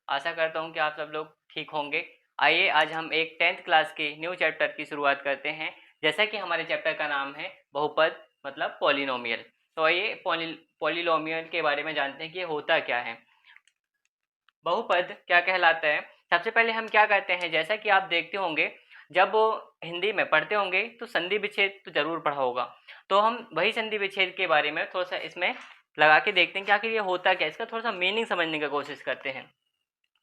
आशा करता हूँ कि आप सब लोग ठीक होंगे। आइए आज हम एक 10th क्लास के न्यू चैप्टर की शुरुआत करते हैं। जैसा कि हमारे चैप्टर का नाम है बहुपद मतलब पॉलिनोमियल। तो आइए पॉलिनोमियल के बारे में जानते हैं कि ये होता क्या है। बहुपद क्या कहलाता है। सबसे पहले हम क्या करते हैं, जैसा कि आप देखते होंगे जब हिंदी में पढ़ते होंगे तो संधि विच्छेद तो जरूर पढ़ा होगा। तो हम वही संधि विच्छेद के बारे में थोड़ा सा इसमें लगा के देखते हैं कि आखिर ये होता क्या है, इसका थोड़ा सा मीनिंग समझने की कोशिश करते हैं।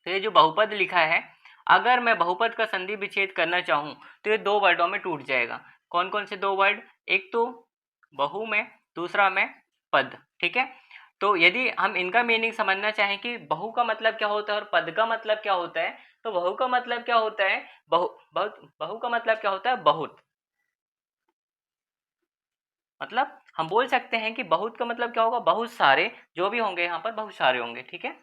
तो ये जो बहुपद लिखा है, अगर मैं बहुपद का संधि विच्छेद करना चाहूँ तो ये दो वर्डों में टूट जाएगा। कौन कौन से दो वर्ड? एक तो बहु में, दूसरा में पद। ठीक है, तो यदि हम इनका मीनिंग समझना चाहें कि बहु का मतलब क्या होता है और पद का मतलब क्या होता है, तो बहु का मतलब क्या होता है, बहु का मतलब क्या होता है, बहुत। मतलब हम बोल सकते हैं कि बहुत का मतलब क्या होगा, बहुत सारे जो भी होंगे यहाँ पर बहुत सारे होंगे। ठीक है,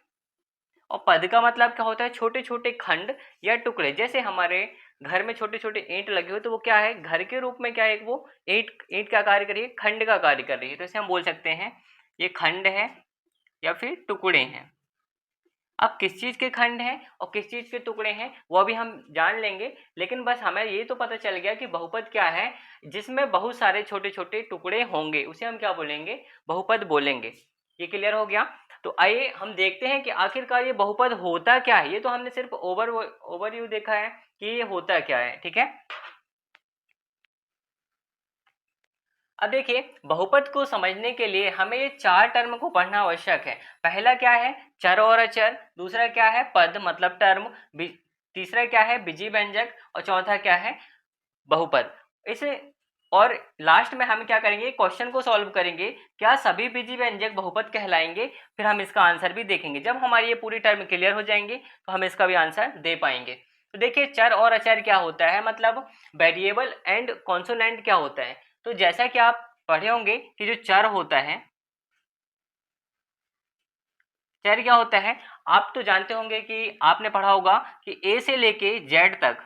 और पद का मतलब क्या होता है, छोटे छोटे खंड या टुकड़े। जैसे हमारे घर में छोटे छोटे ईंट लगे हुए, तो वो क्या है, घर के रूप में क्या है, वो ईंट ईंट का कार्य कर रही है, खंड का कार्य कर रही है। तो इसे हम बोल सकते हैं ये खंड है या फिर टुकड़े हैं। अब किस चीज़ के खंड हैं और किस चीज़ के टुकड़े हैं वो भी हम जान लेंगे, लेकिन बस हमें ये तो पता चल गया कि बहुपद क्या है, जिसमें बहुत सारे छोटे छोटे टुकड़े होंगे, उसे हम क्या बोलेंगे, बहुपद बोलेंगे। ये क्लियर हो गया। तो आइए हम देखते हैं कि आखिरकार ये बहुपद होता क्या है। ये तो हमने सिर्फ ओवरव्यू देखा है कि ये होता क्या है। ठीक है, अब देखिए बहुपद को समझने के लिए हमें ये चार टर्म को पढ़ना आवश्यक है। पहला क्या है, चर और अचर। दूसरा क्या है, पद मतलब टर्म। तीसरा क्या है, बीजी व्यंजक। और चौथा क्या है, बहुपद। इसे और लास्ट में हम क्या करेंगे, क्वेश्चन को सॉल्व करेंगे, क्या सभी बीजी व्यंजक बहुपद कहलाएंगे। फिर हम इसका आंसर भी देखेंगे। जब हमारी ये पूरी टर्म क्लियर हो जाएंगे तो हम इसका भी आंसर दे पाएंगे। तो देखिए चर और अचर क्या होता है, मतलब वेरिएबल एंड कॉन्सोनेंट क्या होता है। तो जैसा कि आप पढ़े होंगे कि जो चर होता है, चर क्या होता है, आप तो जानते होंगे कि आपने पढ़ा होगा कि ए से लेके जेड तक,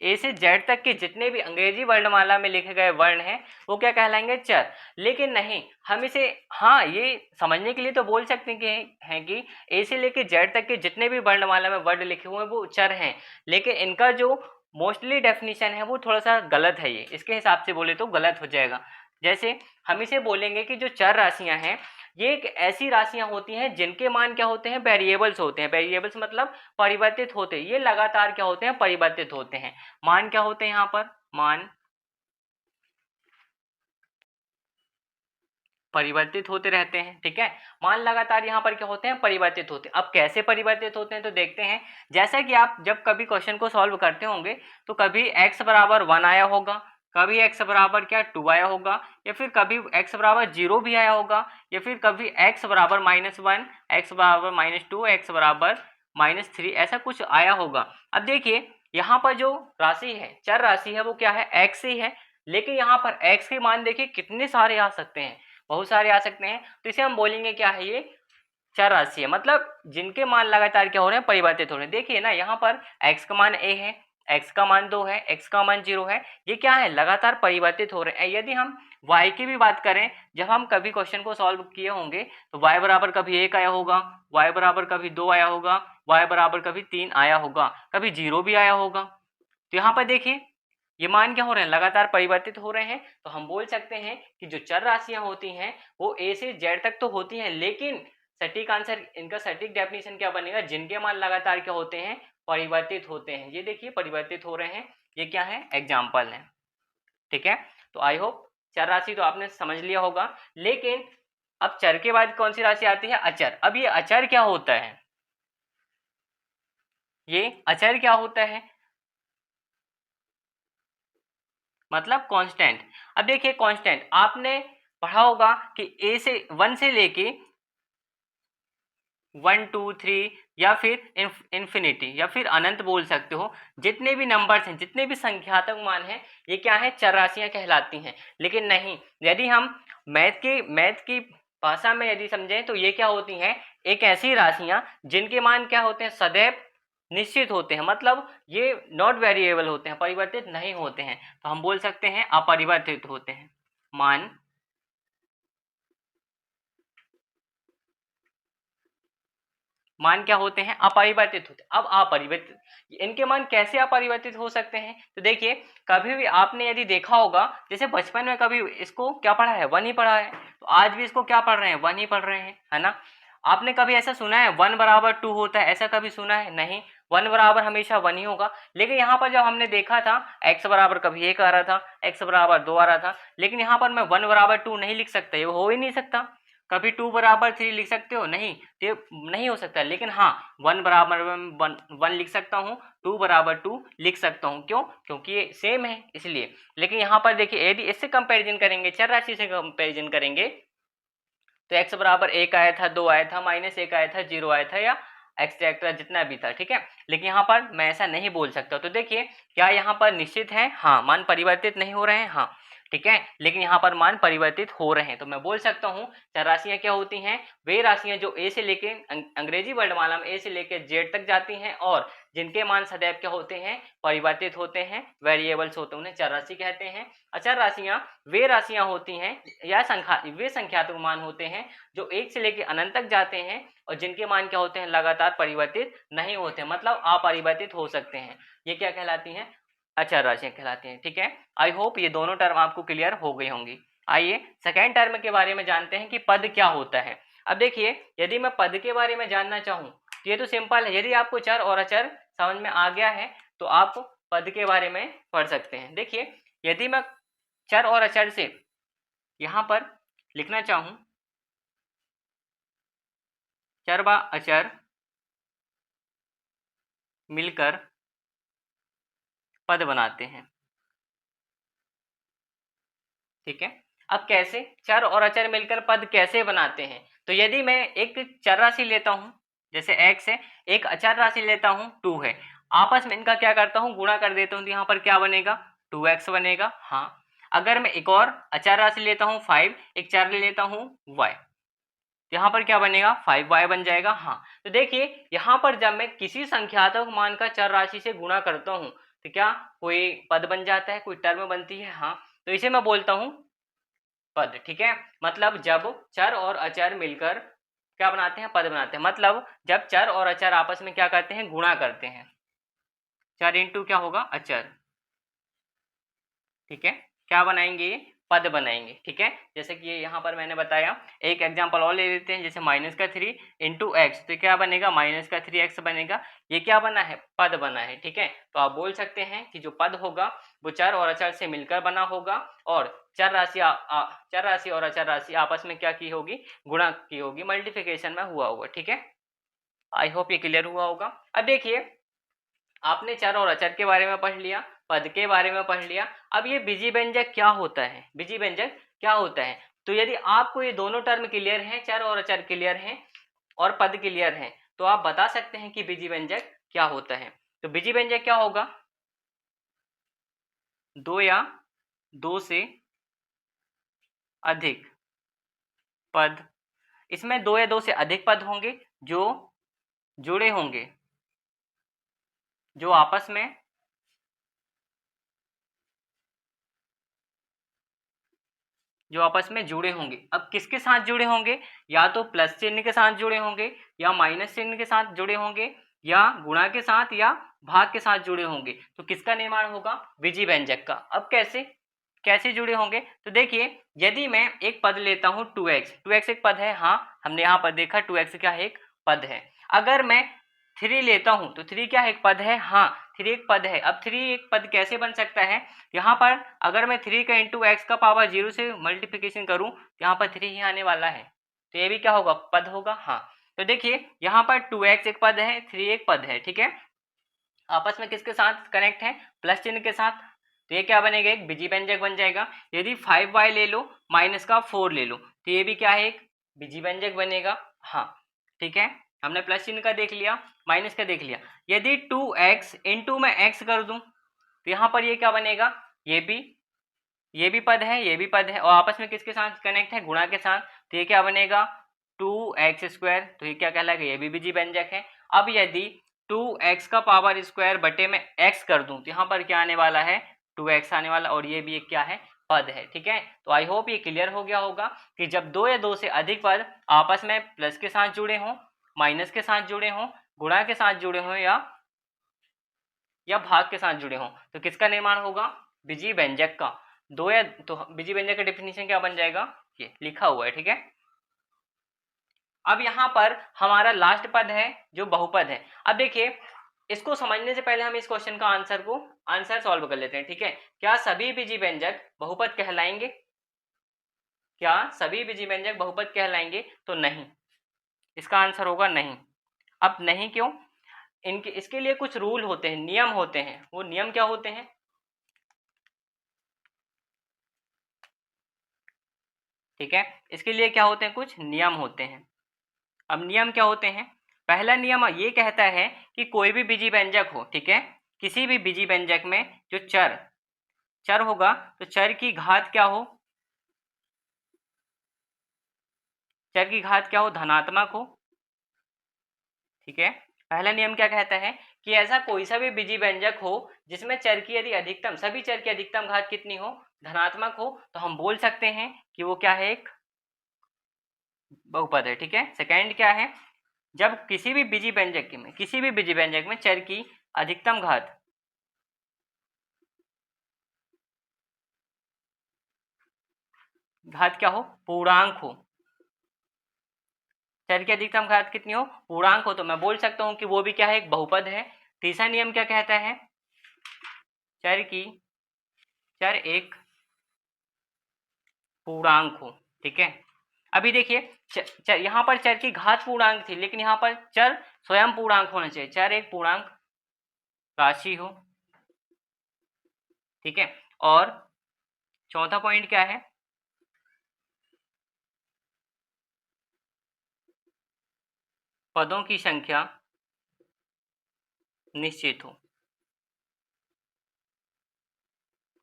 ए से जेड तक के जितने भी अंग्रेजी वर्णमाला में लिखे गए वर्ण हैं वो क्या कहलाएंगे, चर। लेकिन नहीं, हम इसे, हाँ ये समझने के लिए तो बोल सकते हैं कि ए से लेके जेड तक के जितने भी वर्णमाला में वर्ड लिखे हुए हैं वो चर हैं, लेकिन इनका जो मोस्टली डेफिनेशन है वो थोड़ा सा गलत है। ये इसके हिसाब से बोले तो गलत हो जाएगा। जैसे हम इसे बोलेंगे कि जो चर राशियां हैं ये एक ऐसी राशियां होती हैं जिनके मान क्या होते हैं, वेरिएबल्स होते हैं। वेरिएबल्स मतलब परिवर्तित होते हैं, ये लगातार क्या होते हैं, परिवर्तित होते हैं। मान क्या होते हैं यहाँ पर, मान परिवर्तित होते रहते हैं। ठीक है, मान लगातार यहाँ पर क्या होते हैं, परिवर्तित होते हैं। अब कैसे परिवर्तित होते हैं तो देखते हैं। जैसा कि आप जब कभी क्वेश्चन को सॉल्व करते होंगे तो कभी x बराबर 1 आया होगा, कभी x बराबर क्या 2 आया होगा, या फिर कभी x बराबर 0 भी आया होगा, या फिर कभी x बराबर -1, x बराबर -2, x बराबर -3, ऐसा कुछ आया होगा। अब देखिए यहाँ पर जो राशि है, चर राशि है, वो क्या है, x ही है। लेकिन यहाँ पर x के मान देखिए कितने सारे आ सकते हैं, बहुत सारे आ सकते हैं। तो इसे हम बोलेंगे क्या है, ये चर राशि है, मतलब जिनके मान लगातार क्या हो रहे हैं, परिवर्तित हो रहे हैं। देखिए ना यहाँ पर x का मान a है, x का मान 2 है, x का मान 0 है, ये क्या है, लगातार परिवर्तित हो रहे हैं। यदि हम y की भी बात करें, जब हम कभी क्वेश्चन को सॉल्व किए होंगे तो y बराबर कभी 1 आया होगा, y बराबर कभी 2 आया होगा, y बराबर कभी 3 आया होगा, कभी 0 भी आया होगा। तो यहाँ पर देखिए ये मान क्या हो रहे हैं, लगातार परिवर्तित हो रहे हैं। तो हम बोल सकते हैं कि जो चर राशियां होती हैं वो ए से जेड तक तो होती हैं, लेकिन सटीक आंसर, इनका सटीक डेफिनेशन क्या बनेगा, जिनके मान लगातार क्या होते हैं, परिवर्तित होते हैं। ये देखिए परिवर्तित हो रहे हैं, ये क्या है, एग्जाम्पल है। ठीक है, तो आई होप चर राशि तो आपने समझ लिया होगा। लेकिन अब चर के बाद कौन सी राशि आती है, अचर। अब ये अचर क्या होता है, ये अचर क्या होता है, मतलब कांस्टेंट। अब देखिए कांस्टेंट आपने पढ़ा होगा कि ए से 1 से लेके 1 2 3 या फिर इंफिनिटी या फिर अनंत बोल सकते हो, जितने भी नंबर्स हैं, जितने भी संख्यात्मक मान हैं, ये क्या है, चर राशियां कहलाती हैं। लेकिन नहीं, यदि हम मैथ की भाषा में यदि समझें तो ये क्या होती हैं, एक ऐसी राशियां जिनके मान क्या होते हैं, सदैव निश्चित होते हैं। मतलब ये नॉट वेरिएबल होते हैं, परिवर्तित नहीं होते हैं। तो हम बोल सकते हैं अपरिवर्तित होते हैं। मान मान क्या होते हैं, अपरिवर्तित होते हैं। अब अपरिवर्तित, इनके मान कैसे अपरिवर्तित हो सकते हैं, तो देखिए कभी भी आपने यदि देखा होगा, जैसे बचपन में कभी इसको क्या पढ़ा है, 1 ही पढ़ा है, तो आज भी इसको क्या पढ़ रहे हैं, 1 ही पढ़ रहे हैं, है ना। आपने कभी ऐसा सुना है 1 बराबर 2 होता है, ऐसा कभी सुना है, नहीं, 1 बराबर हमेशा 1 ही होगा। लेकिन यहाँ पर जब हमने देखा था x बराबर कभी 1 आ रहा था, x बराबर 2 आ रहा था, लेकिन यहाँ पर मैं 1 बराबर 2 नहीं लिख सकता, ये हो ही नहीं सकता। कभी 2 बराबर 3 लिख सकते हो, नहीं, ये नहीं हो सकता। लेकिन हाँ, 1 बराबर 1 लिख सकता हूँ, 2 बराबर 2 लिख सकता हूँ, क्यों, क्योंकि ये सेम है इसलिए। लेकिन यहाँ पर देखिए यदि इससे कंपैरिजन करेंगे, चर राशि से कंपैरिजन करेंगे, तो x बराबर 1 आया था, 2 आया था, -1 आया था, 0 आया था, या एक्सेट्रा जितना भी था, ठीक है। लेकिन यहाँ पर मैं ऐसा नहीं बोल सकता। तो देखिए क्या यहाँ पर निश्चित है, हाँ, मान परिवर्तित नहीं हो रहे हैं, हाँ, ठीक है, लेकिन यहाँ पर मान परिवर्तित हो रहे हैं। तो मैं बोल सकता हूँ चर राशियाँ क्या होती हैं, वे राशियाँ जो ए से लेके अंग्रेजी वर्णमाला में ए से लेके जेड तक जाती हैं और जिनके मान सदैव क्या होते हैं, परिवर्तित होते हैं, वेरिएबल्स होते हैं, उन्हें चर राशि कहते हैं। अचर राशियाँ वे राशियाँ होती हैं या वे संख्यात्मक मान होते हैं जो 1 से लेकर अनंत तक जाते हैं और जिनके मान क्या होते हैं, लगातार परिवर्तित नहीं होते, मतलब अपरिवर्तित हो सकते हैं। ये क्या कहलाती हैं, अचर राशियाँ कहलाती हैं, ठीक है। आई होप ये दोनों टर्म आपको क्लियर हो गई होंगी। आइए सेकेंड टर्म के बारे में जानते हैं कि पद क्या होता है। अब देखिए यदि मैं पद के बारे में जानना चाहूँ तो ये तो सिंपल है, यदि आपको चर और अचर समझ में आ गया है तो आप पद के बारे में पढ़ सकते हैं। देखिए यदि मैं चर और अचर से यहाँ पर लिखना चाहूँ, चर व अचर मिलकर पद बनाते हैं, ठीक है। अब कैसे चर और अचर मिलकर पद कैसे बनाते हैं, तो यदि मैं एक चर राशि लेता हूँ जैसे x है, एक अचर राशि लेता हूँ 2 है, आपस में इनका क्या करता हूँ, गुणा कर देता हूँ, तो यहाँ पर क्या बनेगा, 2x बनेगा। हाँ, अगर मैं एक और अचर राशि लेता हूँ 5, एक चर लेता हूँ y, यहाँ पर क्या बनेगा, 5y बन जाएगा। हाँ, तो देखिए यहाँ पर जब मैं किसी संख्यात्मक मान का चर राशि से गुणा करता हूँ तो क्या कोई पद बन जाता है, कोई टर्म बनती है, हाँ, तो इसे मैं बोलता हूँ पद, ठीक है। मतलब जब चर और अचर मिलकर क्या बनाते हैं, पद बनाते हैं, मतलब जब चर और अचर आपस में क्या करते हैं, गुणा करते हैं, चर इंटू क्या होगा, अचर, ठीक है, क्या बनाएंगे, ये पद बनाएंगे, ठीक है। जैसे कि यहाँ पर मैंने बताया, एक एग्जांपल और ले लेते हैं, जैसे -3 इंटू एक्स, तो क्या बनेगा, -3x बनेगा, ये क्या बना है, पद बना है, ठीक है। तो आप बोल सकते हैं कि जो पद होगा वो चर और अचर से मिलकर बना होगा और चर राशि और अचर राशि आपस में क्या की होगी, गुणा की होगी, मल्टीप्लिकेशन में हुआ होगा, ठीक है। आई होप ये क्लियर हुआ होगा। अब देखिए आपने चर और अचर के बारे में पढ़ लिया, पद के बारे में पढ़ लिया, अब ये बीजी व्यंजक क्या होता है, बीजी व्यंजक क्या होता है। तो यदि आपको ये दोनों टर्म क्लियर हैं, चर और अचर क्लियर हैं और पद क्लियर हैं, तो आप बता सकते हैं कि बीजी व्यंजक क्या होता है। तो बीजी व्यंजक क्या होगा, दो या दो से अधिक पद, इसमें दो या दो से अधिक पद होंगे जो जुड़े होंगे, जो आपस में जुड़े होंगे। अब किसके साथ जुड़े होंगे, या तो प्लस चिन्ह के साथ जुड़े होंगे, या माइनस चिन्ह के साथ जुड़े होंगे, या गुणा के साथ, या भाग के साथ जुड़े होंगे। तो किसका निर्माण होगा, बीजी व्यंजक का। अब कैसे कैसे जुड़े होंगे, तो देखिए यदि मैं एक पद लेता हूँ 2x एक पद है, हाँ, हमने यहाँ पर देखा 2x क्या है, एक पद है। अगर मैं 3 लेता हूँ तो 3 क्या है, एक पद है, हाँ, 3 एक पद है। अब 3 एक पद कैसे बन सकता है, यहाँ पर अगर मैं 3 का इंटू एक्स का पावर 0 से मल्टीप्लिकेशन करूँ, यहाँ पर 3 ही आने वाला है, तो ये भी क्या होगा, पद होगा। हाँ, तो देखिए यहाँ पर 2x एक पद है, 3 एक पद है, ठीक है, आपस में किसके साथ कनेक्ट है, प्लस चिन्ह के साथ, तो ये क्या बनेगा, एक बीजी व्यंजक बन जाएगा। यदि 5y ले लो माइनस का 4 ले लो, तो ये भी क्या है, एक बीजी व्यंजक बनेगा। हाँ, ठीक है, हमने प्लस चिन्ह का देख लिया, माइनस का देख लिया। यदि 2x इंटू में x कर दूं तो यहाँ पर ये क्या बनेगा, ये भी पद है, ये भी पद है, और आपस में किसके साथ कनेक्ट है, गुणा के साथ, तो ये क्या बनेगा 2x², तो ये क्या कहलाएगा, ये भी बीजी व्यंजक है। अब यदि 2x का पावर स्क्वायर बटे में x कर दूं तो यहाँ पर क्या आने वाला है, 2x आने वाला, और ये भी एक क्या है, पद है, ठीक है। तो आई होप ये क्लियर हो गया होगा कि जब दो या दो से अधिक पद आपस में प्लस के साथ जुड़े हों माइनस के साथ जुड़े हों, गुणा के साथ जुड़े हों या भाग के साथ जुड़े हों, तो किसका निर्माण होगा? बीजी व्यंजक का। दो या तो बीजी व्यंजक का डेफिनेशन क्या बन जाएगा? ये लिखा हुआ है, ठीक है। अब यहाँ पर हमारा लास्ट पद है जो बहुपद है। अब देखिए, इसको समझने से पहले हम इस क्वेश्चन का आंसर सॉल्व कर लेते हैं, ठीक है। क्या सभी बीजी व्यंजक बहुपद कहलाएंगे? क्या सभी बीजी व्यंजक बहुपद कहलाएंगे? तो नहीं, इसका आंसर होगा नहीं। अब नहीं क्यों? इसके लिए कुछ रूल होते हैं, नियम होते हैं। वो नियम क्या होते हैं? ठीक है, इसके लिए क्या होते हैं? कुछ नियम होते हैं। अब नियम क्या होते हैं? पहला नियम ये कहता है कि कोई भी बीजी व्यंजक हो, ठीक है, किसी भी बीजी व्यंजक में जो चर होगा, तो चर की घात क्या हो? चर की घात क्या हो? धनात्मक हो, ठीक है। पहला नियम क्या कहता है कि ऐसा कोई सा भी बीजी व्यंजक हो जिसमें चर की यदि अधिकतम, सभी चर की अधिकतम घात कितनी हो? धनात्मक हो, तो हम बोल सकते हैं कि वो क्या है? एक बहुपद है, ठीक है। सेकंड क्या है? जब किसी भी बीजी व्यंजक में चर की अधिकतम घात क्या हो? पूर्णांक हो। चर की अधिकतम घात कितनी हो? पूर्णांक हो, तो मैं बोल सकता हूं कि वो भी क्या है? एक बहुपद है। तीसरा नियम क्या कहता है? चर एक पूर्णांक हो, ठीक है। अभी देखिए, यहाँ पर चर की घात पूर्णांक थी, लेकिन यहाँ पर चर स्वयं पूर्णांक होना चाहिए। चर एक पूर्णांक राशि हो, ठीक है। और चौथा पॉइंट क्या है? पदों की संख्या निश्चित हो,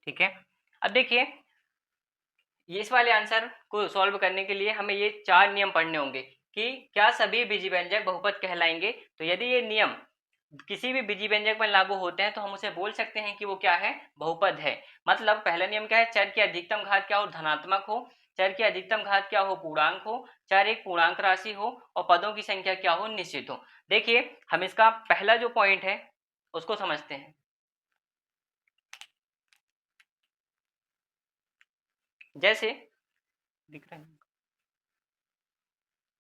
ठीक है। अब देखिए, ये इस वाले आंसर को सॉल्व करने के लिए हमें ये 4 नियम पढ़ने होंगे कि क्या सभी बीजी व्यंजक बहुपद कहलाएंगे। तो यदि ये नियम किसी भी बीजी व्यंजक में लागू होते हैं तो हम उसे बोल सकते हैं कि वो क्या है? बहुपद है। मतलब पहला नियम क्या है? चर की अधिकतम घात क्या हो? धनात्मक हो। चर की अधिकतम घात क्या हो? पूर्णांक हो। चर एक पूर्णांक राशि हो और पदों की संख्या क्या हो? निश्चित हो। देखिए, हम इसका पहला जो पॉइंट है उसको समझते हैं। जैसे दिख रहा है,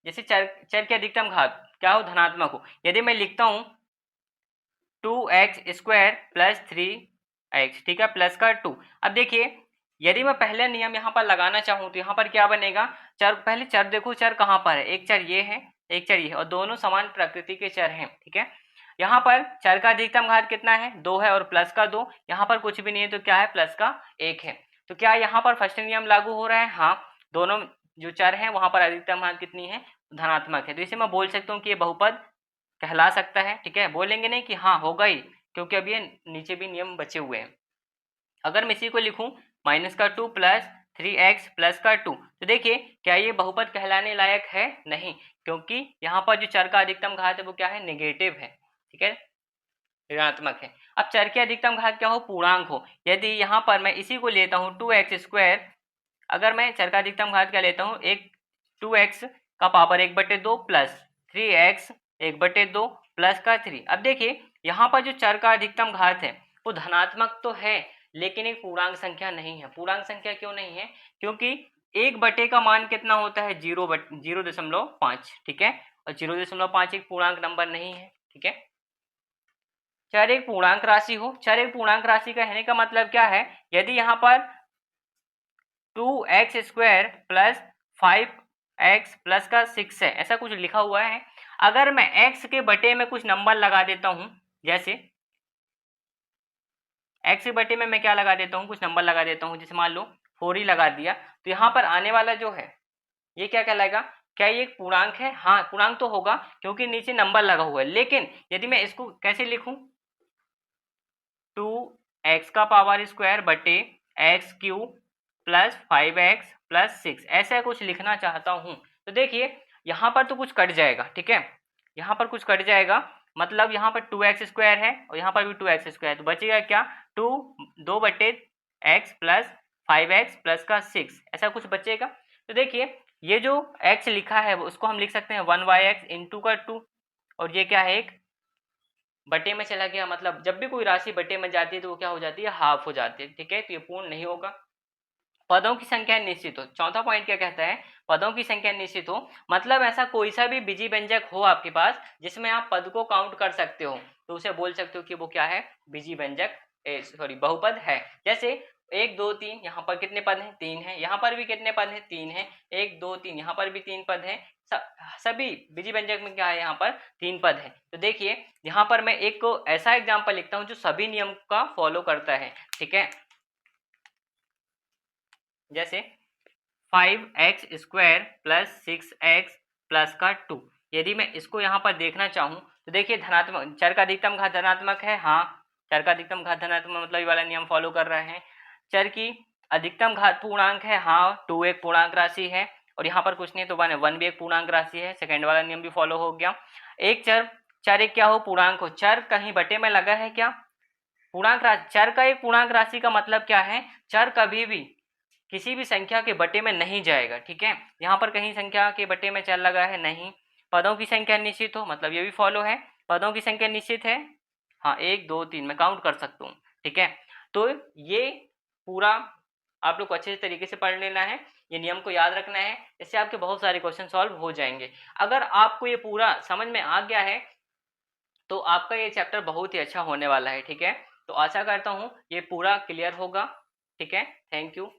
जैसे चर की अधिकतम घात क्या हो? धनात्मक हो। यदि मैं लिखता हूं 2x² प्लस 3x, ठीक है, प्लस का 2। अब देखिए, यदि मैं पहले नियम यहाँ पर लगाना चाहूँ तो यहाँ पर क्या बनेगा? पहले चर देखो, चर कहाँ पर है? एक चर ये है, एक चर ये है, और दोनों समान प्रकृति के चर हैं, ठीक है। यहाँ पर चर का अधिकतम घात कितना है? 2 है, और प्लस का 2। यहाँ पर कुछ भी नहीं है, तो क्या है? प्लस का 1 है। तो क्या यहाँ पर फर्स्ट नियम लागू हो रहा है? हाँ, दोनों जो चर हैं वहां पर अधिकतम घात कितनी है? धनात्मक है। तो इसे मैं बोल सकता हूँ कि ये बहुपद कहला सकता है, ठीक है। बोलेंगे नहीं कि हाँ होगा ही, क्योंकि अब ये नीचे भी नियम बचे हुए हैं। अगर मैं इसी को लिखूं -2 प्लस 3x प्लस का 2, तो देखिए क्या ये बहुपद कहलाने लायक है? नहीं, क्योंकि यहाँ पर जो चर का अधिकतम घात है वो क्या है? नेगेटिव है, ठीक है, ऋणात्मक है। अब चर की अधिकतम घात क्या हो? पूर्णांक हो। यदि यहाँ पर मैं इसी को लेता हूँ 2x², अगर मैं चर का अधिकतम घात क्या लेता हूँ? 2x का पावर 1/2 प्लस 3x 1/2 प्लस का 3। अब देखिए, यहाँ पर जो चर का अधिकतम घात है वो धनात्मक तो है, लेकिन एक पूर्णांक संख्या नहीं है। पूर्णांक संख्या क्यों नहीं है? क्योंकि 1/, का मान कितना होता है? 0.5, ठीक है, और 0.5 एक पूर्णांक नंबर नहीं है, ठीक है। चर एक पूर्णांक राशि हो। चर एक पूर्णांक राशि का कहने का मतलब क्या है? यदि यहाँ पर 2x² प्लस 5x प्लस का 6 है, ऐसा कुछ लिखा हुआ है। अगर मैं x के बटे में कुछ नंबर लगा देता हूं, जैसे x के बटे में मैं क्या लगा देता हूं? कुछ नंबर लगा देता हूं, जैसे मान लो 4 ही लगा दिया, तो यहाँ पर आने वाला जो है ये क्या कहलाएगा? क्या ये एक पूर्णांक है? हाँ, पूर्णांक तो होगा क्योंकि नीचे नंबर लगा हुआ है। लेकिन यदि मैं इसको कैसे लिखूं? 2x का पावर स्क्वायर बटे x³ प्लस 5x प्लस 6, ऐसा कुछ लिखना चाहता हूं। तो देखिए, यहाँ पर तो कुछ कट जाएगा, ठीक है, यहाँ पर कुछ कट जाएगा, मतलब यहाँ पर 2x² है और यहाँ पर भी 2x² है, तो बचेगा क्या? 2/x प्लस 5x प्लस का 6, ऐसा कुछ बचेगा। तो देखिए, ये जो x लिखा है उसको हम लिख सकते हैं 1/x इंटू का 2, और ये क्या है, एक बटे में चला गया, मतलब जब भी कोई राशि बटे में जाती है तो वो क्या हो जाती है, हाफ हो जाती है, ठीक है। तो ये पूर्ण नहीं होगा। पदों की संख्या निश्चित हो, चौथा पॉइंट क्या कहता है, पदों की संख्या निश्चित हो, मतलब ऐसा कोई सा भी बीजी व्यंजक हो आपके पास जिसमें आप पद को काउंट कर सकते हो, तो उसे बोल सकते हो कि वो क्या है, बीजी व्यंजक, सॉरी बहुपद है। जैसे 1 2 3, यहाँ पर कितने पद हैं, 3 है, यहाँ पर भी कितने पद हैं, 3 है, 1 2 3, यहाँ पर भी 3 पद हैं, सभी बीजी व्यंजक में क्या है, यहाँ पर 3 पद है। तो देखिए यहाँ पर मैं एक को ऐसा एग्जाम्पल लिखता हूँ जो सभी नियम का फॉलो करता है, ठीक है। जैसे 5x square plus 6x plus का 2, यदि मैं इसको यहाँ पर देखना चाहूँ तो देखिए धनात्मक, चर का अधिकतम घात धनात्मक है, हाँ चर का अधिकतम घात धनात्मक, मतलब ये वाला नियम फॉलो कर रहे हैं। चर की अधिकतम घात पूर्णांक है, हाँ 2 एक पूर्णांक राशि है, और यहाँ पर कुछ नहीं तो 1 भी एक पूर्णांक राशि है, सेकेंड वाला नियम भी फॉलो हो गया। एक चर एक क्या हो, पूर्णांक हो, चर कहीं बटे में लगा है क्या, पूर्णांक राशि, चर का एक पूर्णांक राशि का मतलब क्या है, चर कभी भी किसी भी संख्या के बटे में नहीं जाएगा, ठीक है। यहाँ पर कहीं संख्या के बटे में चर लगा है नहीं। पदों की संख्या निश्चित हो, मतलब ये भी फॉलो है, पदों की संख्या निश्चित है, हाँ 1 2 3 मैं काउंट कर सकता हूँ, ठीक है। तो ये पूरा आप लोग को अच्छे तरीके से पढ़ लेना है, ये नियम को याद रखना है, इससे आपके बहुत सारे क्वेश्चन सॉल्व हो जाएंगे। अगर आपको ये पूरा समझ में आ गया है तो आपका ये चैप्टर बहुत ही अच्छा होने वाला है, ठीक है। तो आशा करता हूँ ये पूरा क्लियर होगा, ठीक है। Thank you.